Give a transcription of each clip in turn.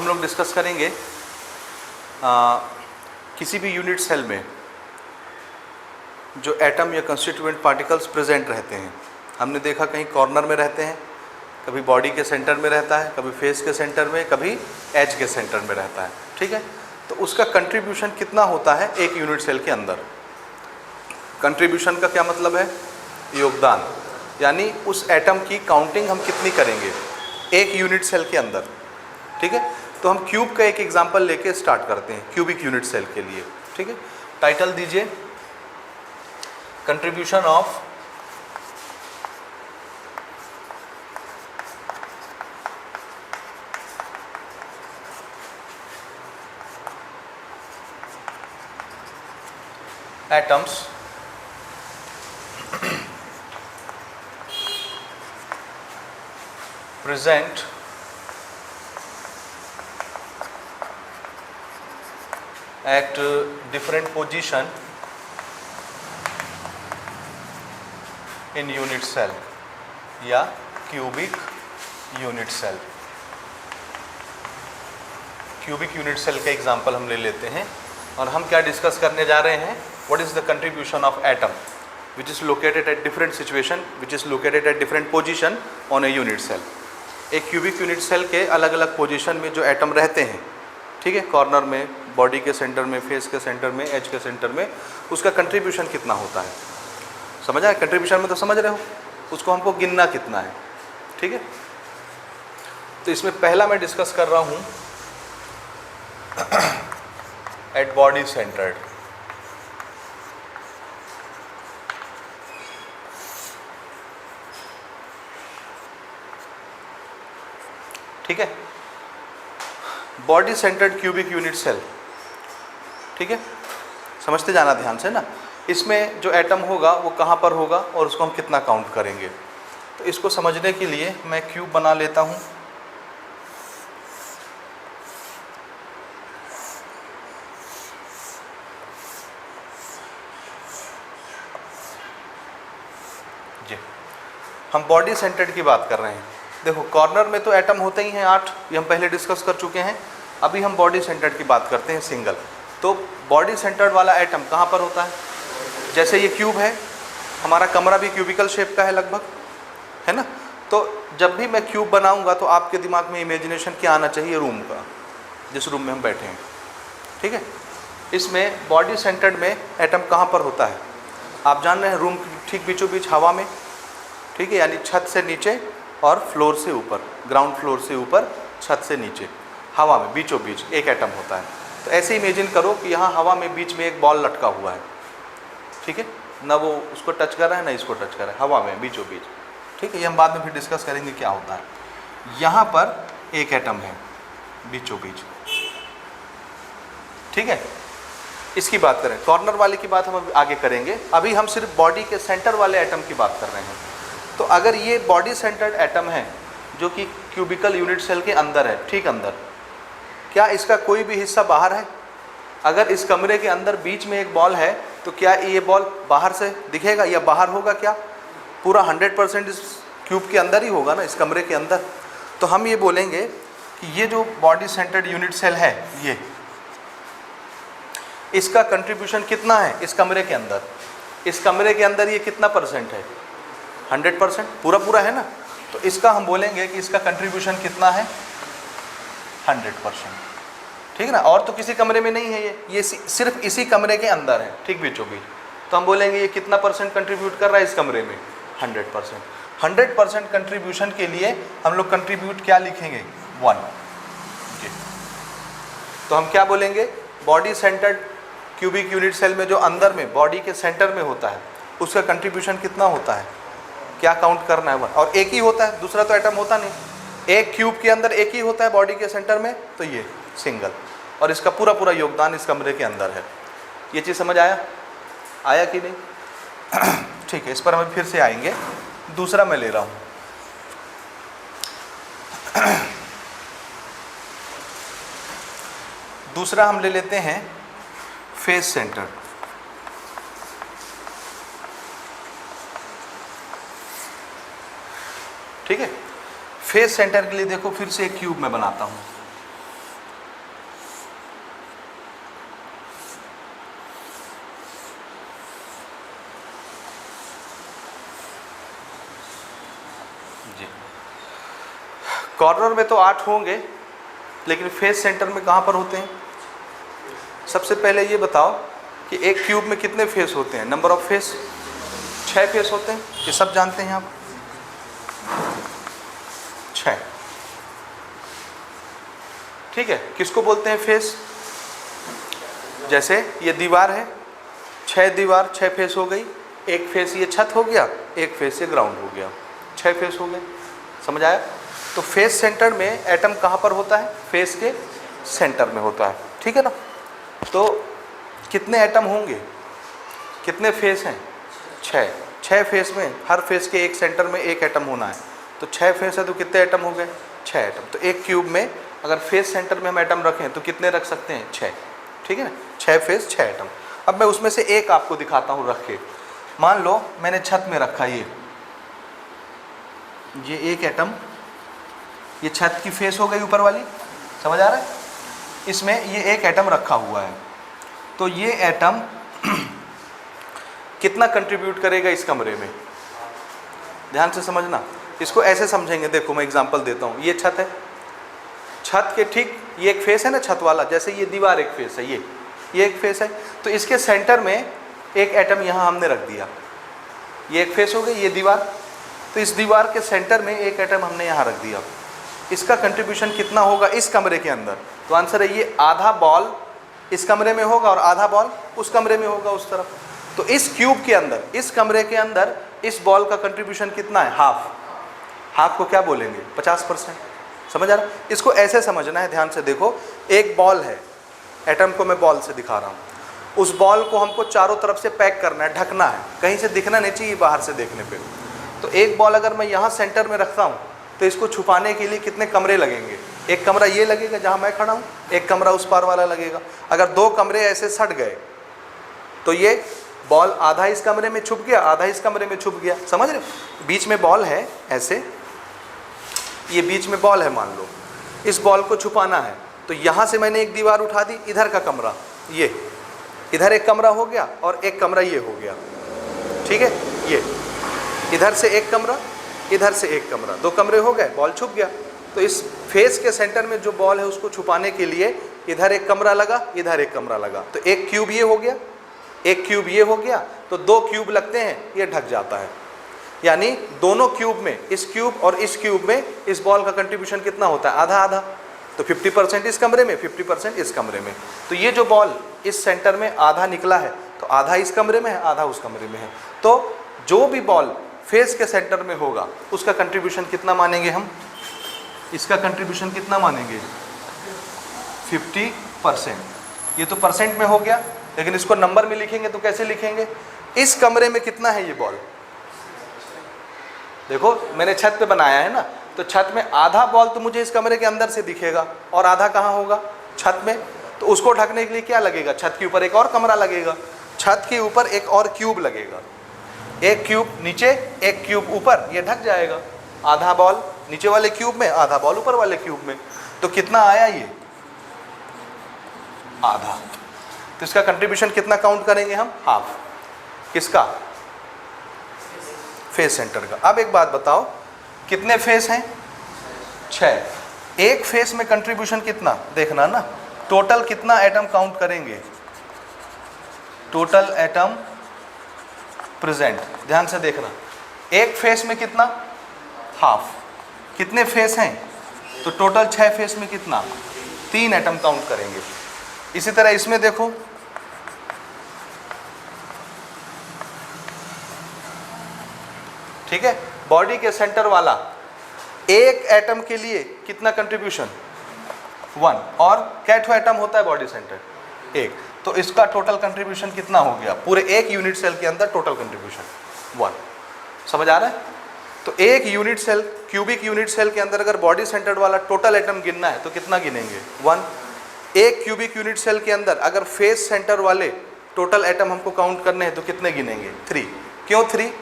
हम लोग डिस्कस करेंगे किसी भी यूनिट सेल में जो एटम या कंस्टिट्यूएंट पार्टिकल्स प्रेजेंट रहते हैं। हमने देखा कहीं कॉर्नर में रहते हैं, कभी बॉडी के सेंटर में रहता है, कभी फेस के सेंटर में, कभी एज के सेंटर में रहता है। ठीक है, तो उसका कंट्रीब्यूशन कितना होता है एक यूनिट सेल के अंदर। कंट्रीब्यूशन का क्या मतलब है? योगदान, यानी उस एटम की काउंटिंग हम कितनी करेंगे एक यूनिट सेल के अंदर। ठीक है, तो हम क्यूब का एक एग्जांपल लेके स्टार्ट करते हैं क्यूबिक यूनिट सेल के लिए। ठीक है, टाइटल दीजिए contribution of atoms present at different position in unit cell या cubic unit cell। Cubic unit cell का एग्जांपल हम ले लेते हैं और हम क्या डिस्कस करने जा रहे हैं? What is the contribution of atom which is located at different situation, which is located at different position on a unit cell. एक क्यूबिक यूनिट सेल के अलग अलग पोजीशन में जो एटम रहते हैं, ठीक है, कॉर्नर में, बॉडी के सेंटर में, फेस के सेंटर में, एज के सेंटर में, उसका कंट्रीब्यूशन कितना होता है। समझ आए? कंट्रीब्यूशन में तो समझ रहे हो, उसको हमको गिनना कितना है। ठीक है, तो इसमें पहला मैं डिस्कस कर रहा हूँ एट बॉडी सेंटर्ड। ठीक है, body centred cubic unit cell. ठीक है, समझते जाना ध्यान से ना। इसमें जो एटम होगा वो कहाँ पर होगा और उसको हम कितना काउंट करेंगे। तो इसको समझने के लिए मैं क्यूब बना लेता हूँ। जी, हम बॉडी सेंटर्ड की बात कर रहे हैं। देखो, कॉर्नर में तो एटम होते ही हैं 8, ये हम पहले डिस्कस कर चुके हैं। अभी हम बॉडी सेंटर्ड की बात करते हैं, सिंगल। तो बॉडी सेंटर्ड वाला एटम कहाँ पर होता है? जैसे ये क्यूब है, हमारा कमरा भी क्यूबिकल शेप का है लगभग, है ना। तो जब भी मैं क्यूब बनाऊंगा तो आपके दिमाग में इमेजिनेशन क्या आना चाहिए? रूम का, जिस रूम में हम बैठे हैं। ठीक है, इसमें बॉडी सेंटर्ड में एटम कहाँ पर होता है? आप जान रहे हैं, रूम ठीक बीचों बीच हवा में। ठीक है, यानी छत से नीचे और फ्लोर से ऊपर, ग्राउंड फ्लोर से ऊपर, छत से नीचे, हवा में बीचों बीच एक एटम होता है। तो ऐसे इमेजिन करो कि यहाँ हवा में बीच में एक बॉल लटका हुआ है। ठीक है, ना वो उसको टच कर रहा है ना इसको टच कर रहा है, हवा में बीचों बीच। ठीक है, ये हम बाद में फिर डिस्कस करेंगे क्या होता है। यहाँ पर एक एटम है बीचों बीच। ठीक है, इसकी बात करें। कॉर्नर वाले की बात हम आगे करेंगे, अभी हम सिर्फ बॉडी के सेंटर वाले एटम की बात कर रहे हैं। तो अगर ये बॉडी सेंटर्ड एटम है जो कि क्यूबिकल यूनिट सेल के अंदर है, ठीक अंदर, क्या इसका कोई भी हिस्सा बाहर है? अगर इस कमरे के अंदर बीच में एक बॉल है तो क्या ये बॉल बाहर से दिखेगा या बाहर होगा? क्या पूरा 100% इस क्यूब के अंदर ही होगा ना, इस कमरे के अंदर। तो हम ये बोलेंगे कि ये जो बॉडी सेंटर्ड यूनिट सेल है, ये इसका कंट्रीब्यूशन कितना है इस कमरे के अंदर? इस कमरे के अंदर ये कितना परसेंट है? 100%, पूरा पूरा है ना। तो इसका हम बोलेंगे कि इसका कंट्रीब्यूशन कितना है? 100%। ठीक है ना, और तो किसी कमरे में नहीं है, ये सिर्फ इसी कमरे के अंदर है, ठीक बीचों बीच। तो हम बोलेंगे ये कितना परसेंट कंट्रीब्यूट कर रहा है इस कमरे में? 100%। 100% कंट्रीब्यूशन के लिए हम लोग कंट्रीब्यूट क्या लिखेंगे? 1। जी, तो हम क्या बोलेंगे? Body centred cubic unit cell में जो अंदर में बॉडी के सेंटर में होता है, उसका कंट्रीब्यूशन कितना होता है? क्या काउंट करना है? 1। और एक ही होता है, दूसरा तो एटम होता नहीं। एक क्यूब के अंदर एक ही होता है बॉडी के सेंटर में, तो ये सिंगल, और इसका पूरा पूरा योगदान इस कमरे के अंदर है। ये चीज़ समझ आया कि नहीं? ठीक है, इस पर हम फिर से आएंगे। दूसरा मैं ले रहा हूँ, दूसरा हम ले लेते हैं फेस सेंटर। ठीक है, फेस सेंटर के लिए देखो फिर से एक क्यूब में बनाता हूँ। कॉर्नर में तो 8 होंगे, लेकिन फेस सेंटर में कहाँ पर होते हैं? सबसे पहले ये बताओ कि एक क्यूब में कितने फेस होते हैं? नंबर ऑफ फेस 6 फेस होते हैं, ये सब जानते हैं आप, 6। ठीक है, किसको बोलते हैं फेस? जैसे ये दीवार है, 6 दीवार 6 फेस हो गई, एक फेस ये छत हो गया, एक फेस ये ग्राउंड हो गया, 6 फेस हो गए। समझ आया? तो फेस सेंटर में एटम कहाँ पर होता है? फेस के सेंटर में होता है। ठीक है ना? तो कितने एटम होंगे? कितने फेस हैं? 6। 6 फेस में हर फेस के एक सेंटर में एक एटम होना है, तो 6 फेस है तो कितने एटम हो गए? 6 एटम। तो एक क्यूब में अगर फेस सेंटर में हम एटम रखें तो कितने रख सकते हैं? 6। ठीक है ना? 6 फेस 6 एटम। अब मैं उसमें से एक आपको दिखाता हूँ रख के। मान लो मैंने छत में रखा ये एक एटम, ये छत की फेस हो गई ऊपर वाली, समझ आ रहा है? इसमें ये एक एटम रखा हुआ है, तो ये एटम कितना कंट्रीब्यूट करेगा इस कमरे में? ध्यान से समझना, इसको ऐसे समझेंगे। देखो मैं एग्जांपल देता हूँ, ये छत है, छत के ठीक ये एक फेस है ना छत वाला, जैसे ये दीवार एक फेस है, ये एक फेस है, तो इसके सेंटर में एक एटम यहाँ हमने रख दिया, ये एक फेस हो गई, ये दीवार, तो इस दीवार के सेंटर में एक एटम हमने यहाँ रख दिया। इसका कंट्रीब्यूशन कितना होगा इस कमरे के अंदर? तो आंसर है ये आधा बॉल इस कमरे में होगा और आधा बॉल उस कमरे में होगा उस तरफ। तो इस क्यूब के अंदर, इस कमरे के अंदर इस बॉल का कंट्रीब्यूशन कितना है? हाफ। हाफ को क्या बोलेंगे? 50%। समझ आ रहा? इसको ऐसे समझना है, ध्यान से देखो। एक बॉल है, एटम को मैं बॉल से दिखा रहा हूँ, उस बॉल को हमको चारों तरफ से पैक करना है, ढकना है, कहीं से दिखना नहीं चाहिए बाहर से देखने पे। तो एक बॉल अगर मैं यहाँ सेंटर में रखता हूँ तो इसको छुपाने के लिए कितने कमरे लगेंगे? एक कमरा ये लगेगा जहाँ मैं खड़ा हूँ, एक कमरा उस पार वाला लगेगा। अगर 2 कमरे ऐसे सट गए तो ये बॉल आधा इस कमरे में छुप गया, आधा इस कमरे में छुप गया। समझ रहे? बीच में बॉल है ऐसे, ये बीच में बॉल है मान लो, इस बॉल को छुपाना है, तो यहाँ से मैंने एक दीवार उठा दी, इधर का कमरा, ये इधर एक कमरा हो गया और एक कमरा ये हो गया। ठीक है? ये इधर से एक कमरा, इधर से एक कमरा, 2 कमरे हो गए, बॉल छुप गया। तो इस फेस के सेंटर में जो बॉल है उसको छुपाने के लिए इधर एक कमरा लगा, इधर एक कमरा लगा, तो एक क्यूब ये हो गया, एक क्यूब ये हो गया, तो 2 क्यूब लगते हैं, ये ढक जाता है। यानी दोनों क्यूब में, इस क्यूब और इस क्यूब में इस बॉल का कंट्रीब्यूशन कितना होता है? आधा आधा। तो 50% इस कमरे में, 50% इस कमरे में। तो ये जो बॉल इस सेंटर में आधा निकला है, तो आधा इस कमरे में है, आधा उस कमरे में है। तो जो भी बॉल फेस के सेंटर में होगा उसका कंट्रीब्यूशन कितना मानेंगे हम? इसका कंट्रीब्यूशन कितना मानेंगे? 50%। ये तो परसेंट में हो गया, लेकिन इसको नंबर में लिखेंगे तो कैसे लिखेंगे? इस कमरे में कितना है ये बॉल? देखो मैंने छत पे बनाया है ना, तो छत में आधा बॉल तो मुझे इस कमरे के अंदर से दिखेगा और आधा कहाँ होगा? छत में। तो उसको ढकने के लिए क्या लगेगा? छत के ऊपर एक और कमरा लगेगा, छत के ऊपर एक और क्यूब लगेगा, एक क्यूब नीचे एक क्यूब ऊपर, ये ढक जाएगा। आधा बॉल नीचे वाले क्यूब में, आधा बॉल ऊपर वाले क्यूब में। तो कितना आया ये? आधा। तो इसका कंट्रीब्यूशन कितना काउंट करेंगे हम? हाफ। किसका? फेस सेंटर का। अब एक बात बताओ, कितने फेस हैं? 6। एक फेस में कंट्रीब्यूशन कितना देखना ना, टोटल कितना एटम काउंट करेंगे? टोटल एटम प्रेजेंट, ध्यान से देखना। एक फेस में कितना? हाफ। कितने फेस हैं? तो टोटल 6 फेस में कितना? 3 एटम काउंट करेंगे। इसी तरह इसमें देखो, ठीक है, बॉडी के सेंटर वाला एक एटम के लिए कितना कंट्रीब्यूशन? 1। और कैठो एटम होता है बॉडी सेंटर? 1। तो इसका टोटल कंट्रीब्यूशन कितना हो गया? पूरे एक यूनिट सेल के अंदर टोटल कंट्रीब्यूशन 1। समझ आ रहा है? तो एक unit cell, cubic unit cell के अंदर अगर बॉडी सेंटर्ड वाला टोटल एटम गिनना है तो कितना गिनेंगे? 1। एक क्यूबिक यूनिट सेल के अंदर अगर फेस सेंटर वाले टोटल एटम हमको काउंट करने हैं तो कितने गिनेंगे? 3। क्यों 3?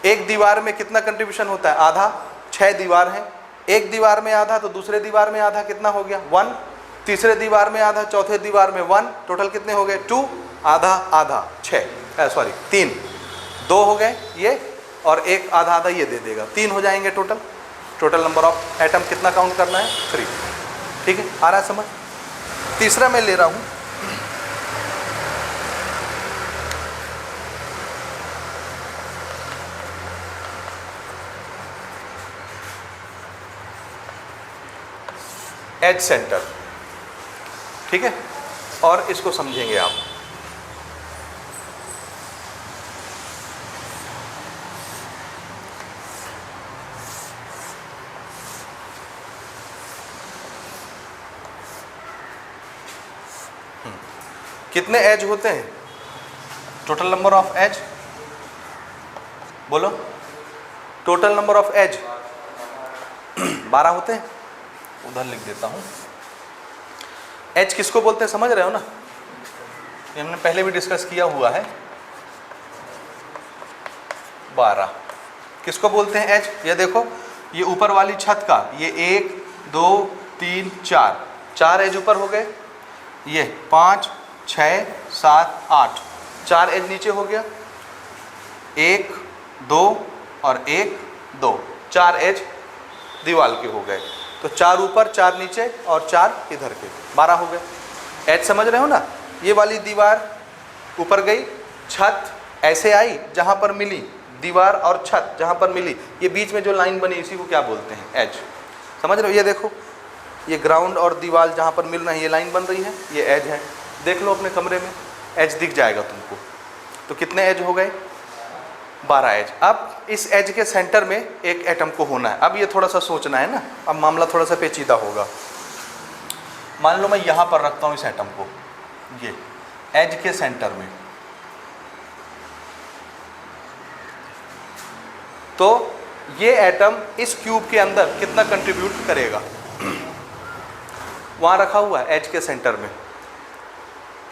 एक दीवार में कितना कंट्रीब्यूशन होता है? आधा। 6 दीवार है, एक दीवार में आधा तो दूसरे दीवार में आधा, कितना हो गया? 1। तीसरे दीवार में आधा, चौथे दीवार में 1, टोटल कितने हो गए? 2। आधा आधा 3। 2 हो गए ये, और एक आधा आधा ये दे देगा, 3 हो जाएंगे total. Total number of atom कितना काउंट करना है? 3। ठीक है, आ रहा है समझ? तीसरा मैं ले रहा हूँ एज सेंटर। ठीक है, और इसको समझेंगे आप। कितने एज होते हैं? टोटल नंबर ऑफ एज बोलो। टोटल नंबर ऑफ एज 12 होते हैं। उधर लिख देता हूं। एज किसको बोलते हैं समझ रहे हो ना? ये हमने पहले भी डिस्कस किया हुआ है। 12 किसको बोलते हैं एज? ये देखो, ये ऊपर वाली छत का ये 1 2 3 4 एज ऊपर हो गए। ये 5 6 7 8 4 एज नीचे हो गया। 1 2 और 1 2 4 एज दीवार के हो गए। तो 4 ऊपर 4 नीचे और 4 इधर के 12 हो गए। एज समझ रहे हो ना? ये वाली दीवार ऊपर गई, छत ऐसे आई जहां पर मिली, दीवार और छत जहां पर मिली, ये बीच में जो लाइन बनी इसी को क्या बोलते हैं? एज। समझ रहे हो? ये देखो, ये ग्राउंड और दीवार जहां पर मिल रहे हैं ये लाइन बन रही है, ये एज है। देख लो अपने कमरे में, एज दिख जाएगा तुमको। तो कितने एज हो गए? 12 एज। अब इस एज के सेंटर में एक एटम को होना है। अब ये थोड़ा सा सोचना है ना, अब मामला थोड़ा सा पेचीदा होगा। मान लो मैं यहां पर रखता हूं इस एटम को, ये एज के सेंटर में, तो ये एटम इस क्यूब के अंदर कितना कंट्रीब्यूट करेगा? वहां रखा हुआ है एज के सेंटर में।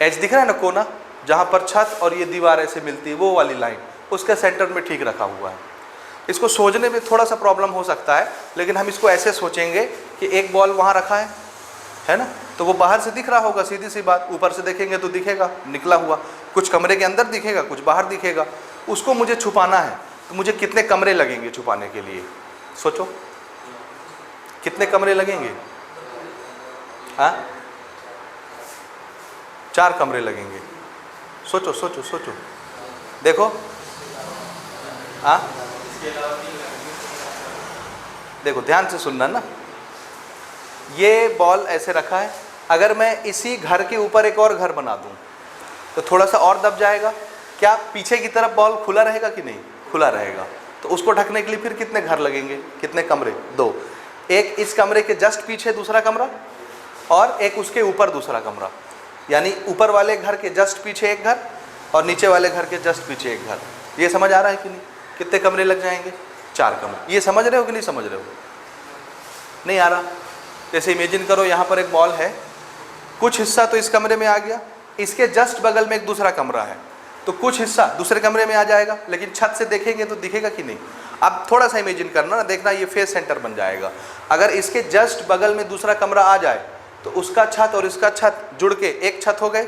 एज दिख रहा है ना, कोना जहां पर छत और ये दीवार ऐसे मिलती है, वो वाली लाइन उसके सेंटर में ठीक रखा हुआ है। इसको सोचने में थोड़ा सा प्रॉब्लम हो सकता है, लेकिन हम इसको ऐसे सोचेंगे कि एक बॉल वहां रखा है ना, तो वो बाहर से दिख रहा होगा, सीधी सी बात। ऊपर से देखेंगे तो दिखेगा निकला हुआ, कुछ कमरे के अंदर दिखेगा, कुछ बाहर दिखेगा। उसको मुझे छुपाना है, तो मुझे कितने कमरे लगेंगे छुपाने के लिए? सोचो, कितने कमरे लगेंगे? हाँ, 4 कमरे लगेंगे। सोचो सोचो सोचो, देखो। हाँ, देखो ध्यान से सुनना ना। ये बॉल ऐसे रखा है, अगर मैं इसी घर के ऊपर एक और घर बना दूं तो थोड़ा सा और दब जाएगा। क्या पीछे की तरफ बॉल खुला रहेगा कि नहीं? खुला रहेगा। तो उसको ढकने के लिए फिर कितने घर लगेंगे? कितने कमरे? 2। एक इस कमरे के जस्ट पीछे दूसरा कमरा और एक उसके ऊपर दूसरा कमरा, यानी ऊपर वाले घर के जस्ट पीछे एक घर और नीचे वाले घर के जस्ट पीछे एक घर। ये समझ आ रहा है कि नहीं? कितने कमरे लग जाएंगे? 4 कमरे। ये समझ रहे हो कि नहीं समझ रहे हो? नहीं आ रहा? जैसे इमेजिन करो यहाँ पर एक बॉल है, कुछ हिस्सा तो इस कमरे में आ गया, इसके जस्ट बगल में एक दूसरा कमरा है, तो कुछ हिस्सा दूसरे कमरे में आ जाएगा, लेकिन छत से देखेंगे तो दिखेगा कि नहीं? अब थोड़ा सा इमेजिन करना ना, देखना ये फेस सेंटर बन जाएगा। अगर इसके जस्ट बगल में दूसरा कमरा आ जाए तो उसका छत और इसका छत जुड़ के एक छत हो गए।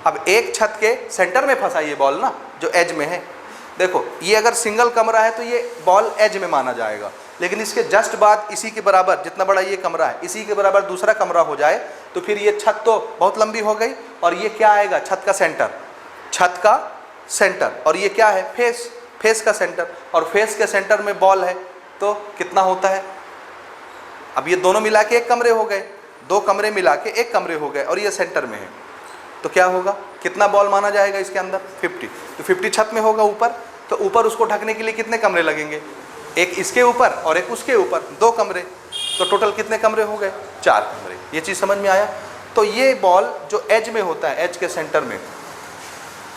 अब एक छत के सेंटर में फंसा ये बॉल ना, जो एज में है। देखो, ये अगर सिंगल कमरा है तो ये बॉल एज में माना जाएगा, लेकिन इसके जस्ट बाद इसी के बराबर, जितना बड़ा ये कमरा है, इसी के बराबर दूसरा कमरा हो जाए तो फिर ये छत तो बहुत लंबी हो गई, और ये क्या आएगा? छत का सेंटर। छत का सेंटर, और ये क्या है? फेस। फेस का सेंटर, और फेस के सेंटर में बॉल है, तो कितना होता है? अब ये दोनों मिला के एक कमरे हो गए, 2 कमरे मिला के एक कमरे हो गए, और ये सेंटर में है, तो क्या होगा? कितना बॉल माना जाएगा इसके अंदर? 50। तो 50 छत में होगा ऊपर, तो ऊपर उसको ढकने के लिए कितने कमरे लगेंगे? एक इसके ऊपर और एक उसके ऊपर, 2 कमरे। तो टोटल कितने कमरे हो गए? 4 कमरे। ये चीज़ समझ में आया? तो ये बॉल जो एज में होता है, एज के सेंटर में,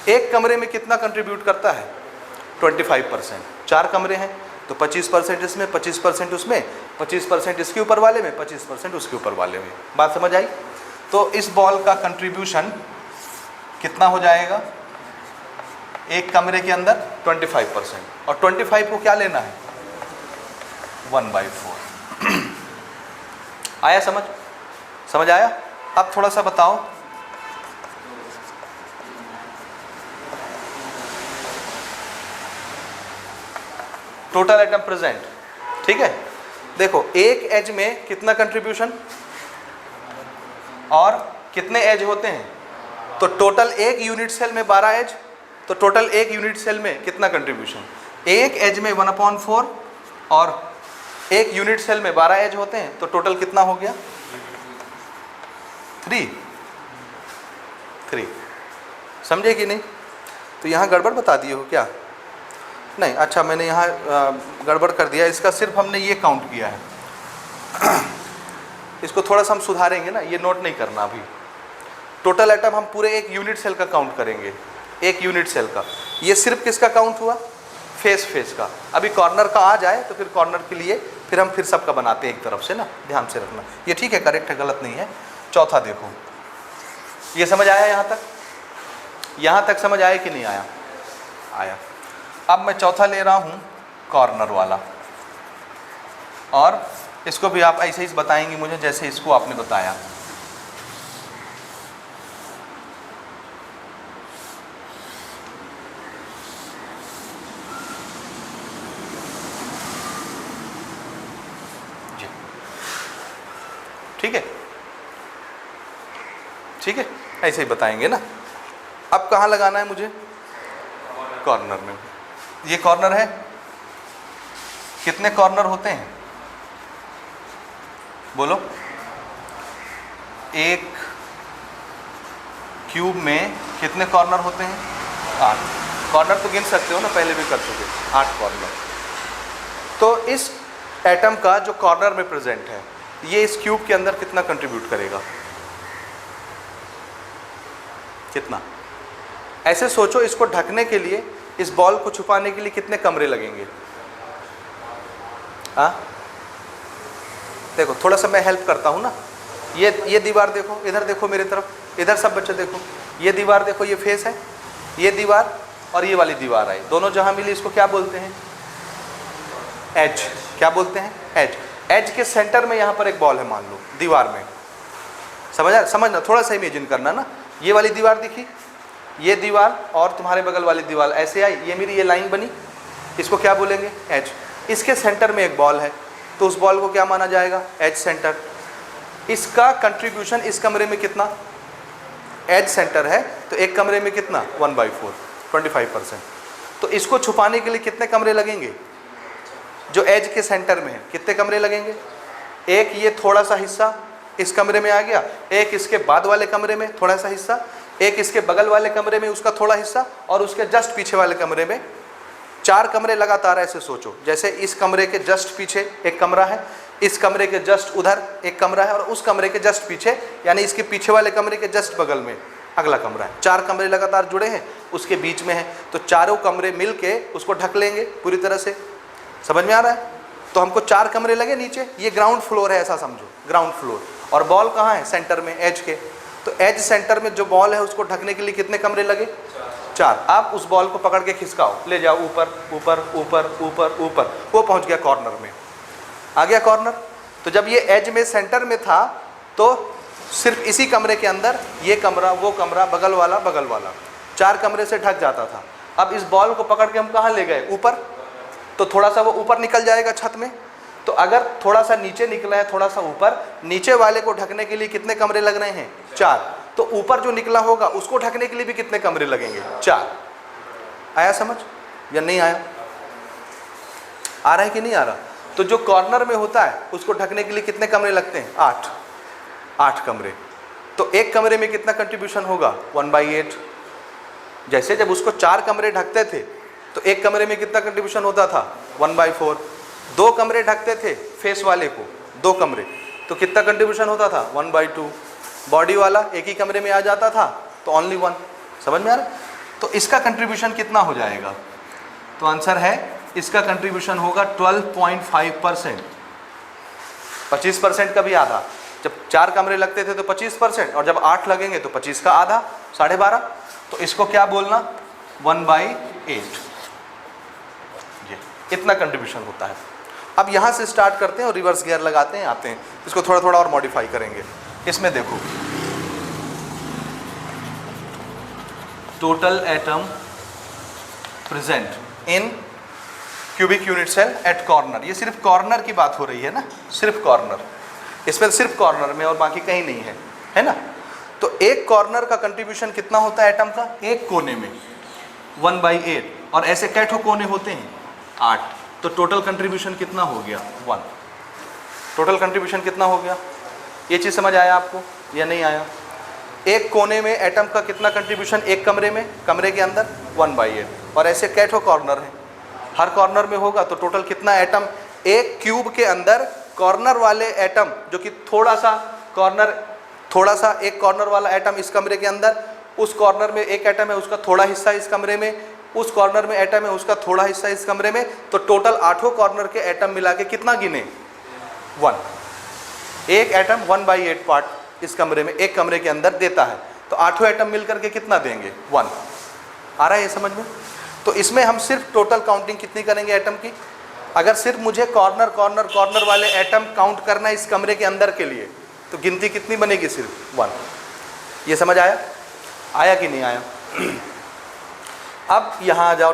एक कमरे में कितना कंट्रीब्यूट करता है? 25%। 4 कमरे हैं तो 25% इसमें, 25% उसमें, 25% इसके ऊपर वाले में, 25% उसके ऊपर वाले में। बात समझ आई? तो इस बॉल का कंट्रीब्यूशन कितना हो जाएगा? एक कमरे के अंदर 25%, और 25 को क्या लेना है? 1/4। आया समझ? समझ आया? अब थोड़ा सा बताओ, टोटल एटम प्रेजेंट, ठीक है? देखो एक एज में कितना कंट्रीब्यूशन और कितने एज होते हैं, तो टोटल एक यूनिट सेल में 12 एज, तो टोटल एक यूनिट सेल में कितना कंट्रीब्यूशन, एक एज में 1/4 और एक यूनिट सेल में 12 एज होते हैं, तो टोटल कितना हो गया 3। समझे कि नहीं? तो यहाँ गड़बड़ बता दिए हो क्या? नहीं, अच्छा मैंने यहाँ गड़बड़ कर दिया, इसका सिर्फ हमने ये काउंट किया है। इसको थोड़ा सा हम सुधारेंगे ना, ये नोट नहीं करना अभी। टोटल एटम हम पूरे एक यूनिट सेल का काउंट करेंगे, एक यूनिट सेल का। ये सिर्फ किसका काउंट हुआ? फेस का। अभी कॉर्नर का आ जाए तो फिर कॉर्नर के लिए फिर हम फिर सबका बनाते हैं एक तरफ से ना, ध्यान से रखना। ये ठीक है, करेक्ट है, गलत नहीं है। चौथा देखो, ये समझ आया यहाँ तक? यहाँ तक समझ आया कि नहीं आया? आया। अब मैं चौथा ले रहा हूँ कॉर्नर वाला, और इसको भी आप ऐसे ही बताएंगे मुझे जैसे इसको आपने बताया। जी ठीक है, ठीक है, ऐसे ही बताएंगे ना। अब कहाँ लगाना है मुझे? कॉर्नर में। ये कॉर्नर है, कितने कॉर्नर होते हैं बोलो? एक क्यूब में कितने कॉर्नर होते हैं? 8। कॉर्नर तो गिन सकते हो ना, पहले भी कर चुके, 8 कॉर्नर। तो इस एटम का जो कॉर्नर में प्रेजेंट है, ये इस क्यूब के अंदर कितना कंट्रीब्यूट करेगा? कितना? ऐसे सोचो, इसको ढकने के लिए, इस बॉल को छुपाने के लिए कितने कमरे लगेंगे? हाँ देखो, थोड़ा सा मैं हेल्प करता हूँ ना। ये दीवार देखो, इधर देखो मेरी तरफ, इधर सब बच्चे देखो। ये दीवार देखो, ये फेस है, ये दीवार और ये वाली दीवार आई, दोनों जहाँ मिली इसको क्या बोलते हैं? एज। क्या बोलते हैं? एज। एज के सेंटर में यहाँ पर एक बॉल है मान लो, दीवार में। समझना, थोड़ा सा इमेजिन करना ना। ये वाली दीवार दिखी, ये दीवार और तुम्हारे बगल वाली दीवार ऐसे आई, ये मेरी ये लाइन बनी, इसको क्या बोलेंगे? एज। इसके सेंटर में एक बॉल है, तो उस बॉल को क्या माना जाएगा? As centre. इसका कंट्रीब्यूशन इस कमरे में कितना? एज सेंटर है तो एक कमरे में कितना? 1/4, 25%। तो इसको छुपाने के लिए कितने कमरे लगेंगे? जो एज के सेंटर में है, कितने कमरे लगेंगे? एक ये थोड़ा सा हिस्सा इस कमरे में आ गया, एक इसके बाद वाले कमरे में थोड़ा सा हिस्सा, एक इसके बगल वाले कमरे में उसका थोड़ा हिस्सा, और उसके जस्ट पीछे वाले कमरे में। 4 कमरे लगातार ऐसे सोचो, जैसे इस कमरे के जस्ट पीछे एक कमरा है, इस कमरे के जस्ट उधर एक कमरा है, और उस कमरे के जस्ट पीछे, यानी इसके पीछे वाले कमरे के जस्ट बगल में अगला कमरा है। 4 कमरे लगातार जुड़े हैं, उसके बीच में है, तो चारों कमरे मिलके उसको ढक लेंगे पूरी तरह से। समझ में आ रहा है? तो हमको 4 कमरे लगे नीचे, ये ग्राउंड फ्लोर है, ऐसा समझो, ग्राउंड फ्लोर। और बॉल कहाँ है? सेंटर में, एज के। तो एज सेंटर में जो बॉल है उसको ढकने के लिए कितने कमरे लगे? 4। आप उस बॉल को पकड़ के खिसकाओ, ले जाओ ऊपर ऊपर ऊपर ऊपर ऊपर, वो पहुंच गया कॉर्नर में, आ गया कॉर्नर। तो जब ये एज में सेंटर में था तो सिर्फ इसी कमरे के अंदर ये कमरा, वो कमरा, बगल वाला 4 कमरे से ढक जाता था। अब इस बॉल को पकड़ के हम कहाँ ले गए? ऊपर। तो थोड़ा सा वो ऊपर निकल जाएगा छत में। तो अगर थोड़ा सा नीचे निकला है, थोड़ा सा ऊपर, नीचे वाले को ढकने के लिए कितने कमरे लग रहे हैं? 4। तो ऊपर जो निकला होगा उसको ढकने के लिए भी कितने कमरे लगेंगे? 4। आया समझ या नहीं आया? आ रहा है कि नहीं आ रहा? तो जो कॉर्नर में होता है उसको ढकने के लिए कितने कमरे लगते हैं? 8 कमरे। तो एक कमरे में कितना कंट्रीब्यूशन होगा? 1/8। जैसे जब उसको 4 कमरे ढकते थे तो एक कमरे में कितना कंट्रीब्यूशन होता था? 1/4। 2 कमरे ढकते थे फेस वाले को, 2 कमरे, तो कितना कंट्रीब्यूशन होता था? 1/2। बॉडी वाला एक ही कमरे में आ जाता था तो ओनली 1। समझ में आ रहा है? तो इसका कंट्रीब्यूशन कितना हो जाएगा? तो आंसर है इसका कंट्रीब्यूशन होगा 12.5%। 25% का भी आधा। जब 4 कमरे लगते थे तो 25%, और जब 8 लगेंगे तो 25 का आधा, 12.5। तो इसको क्या बोलना? 1/8। ये इतना कंट्रीब्यूशन होता है। अब यहाँ से स्टार्ट करते हैं और रिवर्स गियर लगाते हैं, आते हैं, इसको थोड़ा थोड़ा और मॉडिफाई करेंगे। इसमें देखो, total atom present in cubic unit cell at corner. ये सिर्फ कॉर्नर की बात हो रही है ना, सिर्फ कॉर्नर, इसमें सिर्फ कॉर्नर में और बाकी कहीं नहीं है ना। तो एक कॉर्नर का कंट्रीब्यूशन कितना होता है एटम का, एक कोने में 1/8, और ऐसे कैठो कोने होते हैं 8, तो टोटल कंट्रीब्यूशन कितना हो गया 1। टोटल कंट्रीब्यूशन कितना हो गया, ये चीज़ समझ आया आपको या नहीं आया? एक कोने में एटम का कितना कंट्रीब्यूशन, एक कमरे में, कमरे के अंदर 1/8, और ऐसे कैठो कॉर्नर है, हर कॉर्नर में होगा तो टोटल कितना एटम, एक क्यूब के अंदर कॉर्नर वाले एटम, जो कि थोड़ा सा एक कॉर्नर वाला एटम इस कमरे के अंदर, उस कॉर्नर में एक एटम है उसका थोड़ा हिस्सा इस कमरे में, उस कॉर्नर में एटम है उसका थोड़ा हिस्सा इस कमरे में, तो टोटल 8 कॉर्नर के एटम मिला के कितना गिने 1। एक एटम 1/8 पार्ट इस कमरे में, एक कमरे के अंदर देता है, तो 8 एटम मिलकर के कितना देंगे 1। आ रहा है ये समझ में? तो इसमें हम सिर्फ टोटल काउंटिंग कितनी करेंगे एटम की, अगर सिर्फ मुझे कॉर्नर वाले एटम काउंट करना है इस कमरे के अंदर के लिए, तो गिनती कितनी बनेगी, सिर्फ 1। ये समझ आया कि नहीं आया? अब यहाँ आ जाओ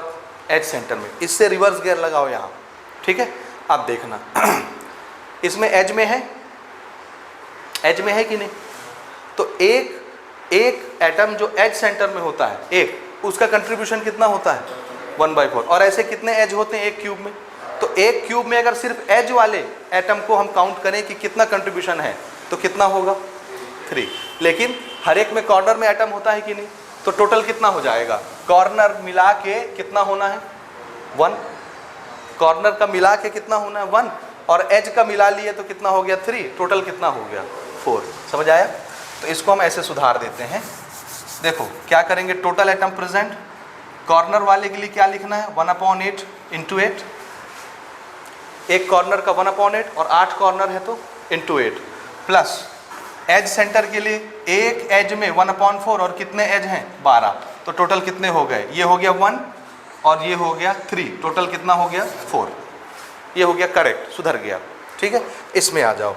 एज सेंटर में, इससे रिवर्स गियर लगाओ यहाँ, ठीक है? अब देखना इसमें एज में है कि नहीं, तो एक एटम जो एज सेंटर में होता है, एक, उसका कंट्रीब्यूशन कितना होता है 1/4, और ऐसे कितने एज होते हैं एक क्यूब में, तो एक क्यूब में अगर सिर्फ एज वाले एटम को हम काउंट करें कि कितना कंट्रीब्यूशन है, तो कितना होगा 3। लेकिन हर एक में कॉर्नर में एटम होता है कि नहीं, तो टोटल कितना हो जाएगा, कॉर्नर मिला के कितना होना है 1, कॉर्नर का मिला के कितना होना है 1, और एज का मिला लिए तो कितना हो गया 3, टोटल कितना हो गया 4। समझ आया? तो इसको हम ऐसे सुधार देते हैं। देखो क्या करेंगे, टोटल एटम प्रेजेंट, कॉर्नर वाले के लिए क्या लिखना है 1/8 × 8, एक कॉर्नर का 1/8 और 8 कॉर्नर है तो × 8, प्लस एज सेंटर के लिए एक एज में 1/4 और कितने एज हैं 12, तो टोटल कितने हो गए, ये हो गया 1 और ये हो गया 3, टोटल कितना हो गया 4। ये हो गया करेक्ट, सुधर गया, ठीक है? इसमें आ जाओ,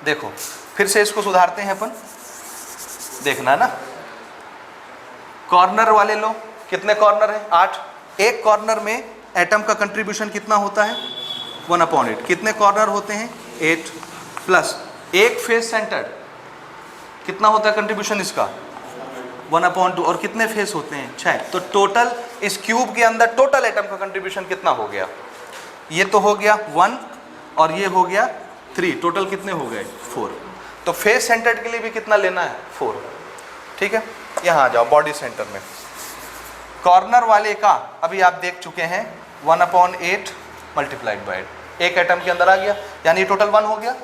देखो फिर से इसको सुधारते हैं अपन, देखना ना, कॉर्नर वाले लो, कितने कॉर्नर हैं 8, एक कॉर्नर में एटम का कंट्रीब्यूशन कितना होता है 1/8, कितने कॉर्नर होते हैं 8, प्लस एक फेस सेंटर कितना होता है कंट्रीब्यूशन इसका 1/2, और कितने फेस होते हैं 6, तो टोटल इस क्यूब के अंदर टोटल एटम का कंट्रीब्यूशन कितना हो गया, ये तो हो गया 1 और ये हो गया 3, टोटल कितने हो गए 4। तो फेस सेंटर के लिए भी कितना लेना है 4, ठीक है? यहाँ आ जाओ बॉडी सेंटर में, कॉर्नर वाले का अभी आप देख चुके हैं 1/8 × 8, एक एटम के अंदर आ गया, यानी टोटल 1 हो गया,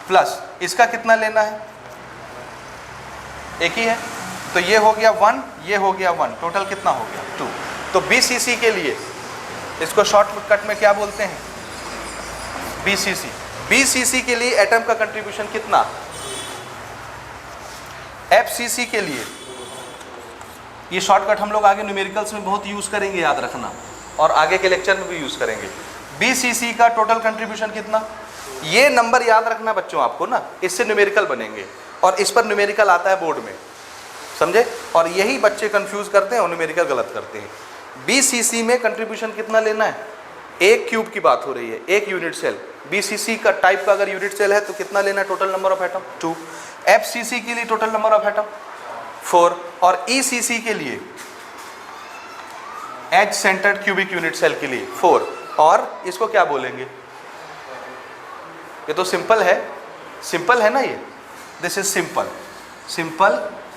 प्लस इसका कितना लेना है, एक ही है, तो ये हो गया 1, ये हो गया 1, टोटल कितना हो गया 2। तो BCC के लिए, इसको शॉर्टकट में क्या बोलते हैं BCC के लिए एटम का कंट्रीब्यूशन कितना, FCC के लिए, ये शॉर्टकट हम लोग आगे न्यूमेरिकल्स में बहुत यूज़ करेंगे, याद रखना, और आगे के लेक्चर में भी यूज़ करेंगे। BCC का टोटल कंट्रीब्यूशन कितना, ये नंबर याद रखना बच्चों आपको ना, इससे न्यूमेरिकल बनेंगे, और इस पर न्यूमेरिकल आता है बोर्ड में, समझे? और यही बच्चे कंफ्यूज करते हैं और न्यूमेरिकल गलत करते हैं। BCC में कंट्रीब्यूशन कितना लेना है, एक क्यूब की बात हो रही है, एक यूनिट सेल, BCC का टाइप का अगर यूनिट सेल है तो कितना लेना है total number of atom 2, FCC के लिए टोटल नंबर ऑफ एटम 4, और ECC के लिए edge centred cubic unit cell के लिए 4, और इसको क्या बोलेंगे, ये तो सिंपल है ना, ये this is simple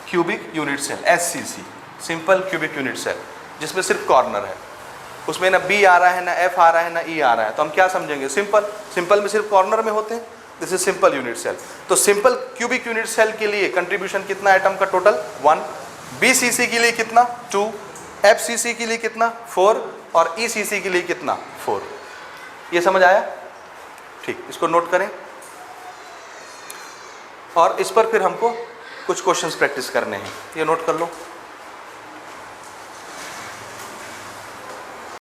cubic unit cell, SCC, simple cubic unit cell, जिसमें सिर्फ कॉर्नर है, उसमें ना B आ रहा है, ना F आ रहा है, ना E आ रहा है, तो हम क्या समझेंगे, सिंपल में सिर्फ कॉर्नर में होते हैं, this is simple unit cell. तो सिंपल क्यूबिक यूनिट सेल के लिए कंट्रीब्यूशन कितना एटम का टोटल 1, BCC के लिए कितना 2, FCC के लिए कितना 4, और ECC के लिए कितना 4। ये समझ आया? ठीक, इसको नोट करें, और इस पर फिर हमको कुछ क्वेश्चंस प्रैक्टिस करने हैं, ये नोट कर लो।